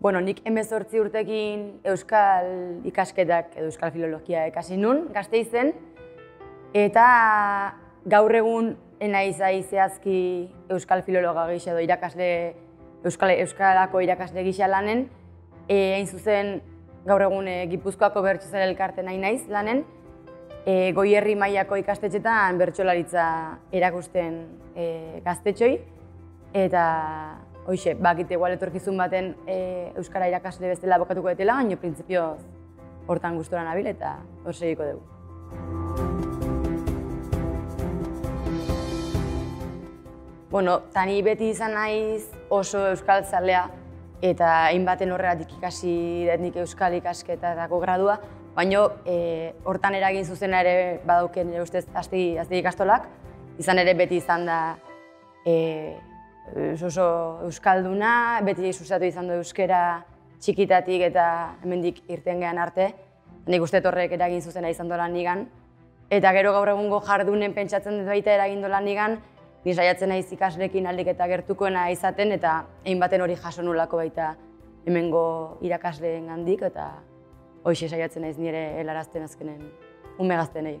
Bueno, nik 18 urtekin euskal ikasketak edo euskal filologia ikasi nun, Gasteizen, eta gaur egun naiz zehazki euskal filologa gisa edo irakasle euskarako irakasle gisa lanen, hain zuzen gaur egun Gipuzkoako Bertsozale Elkarte nahi naiz lanen, Goierri mailako ikastetxetan bertsolaritza erakusten gaztetxoi, eta hoxe, bakite igual etorkizun baten euskara irakasle bezala bokatuko dutela, baina printzipioz hortan gustora nabil eta hor segiko dugu. Bueno, tani beti izan naiz oso euskal zalea eta hainbaten horregatik ikasi dut nik euskal ikasketako gradua, baina hortan eragin zuzena ere badauken nire ustez aztegi ikastolak, izan ere beti izan da oso euskalduna, beti sustatu izan du euskera txikitatik eta hemendik irten gehan arte. Nik uste horrek eragin zuzena izan dola nigan. Eta gero gaur egungo jardunen pentsatzen dut baita eragin dola nigan, ni saiatzen naiz ikasleekin ahalik eta gertukoena izaten eta hainbaten hori jaso nulako baita hemengo irakasleengandik eta hoxe saiatzen naiz nire helarazten azkenen ume gaztenei.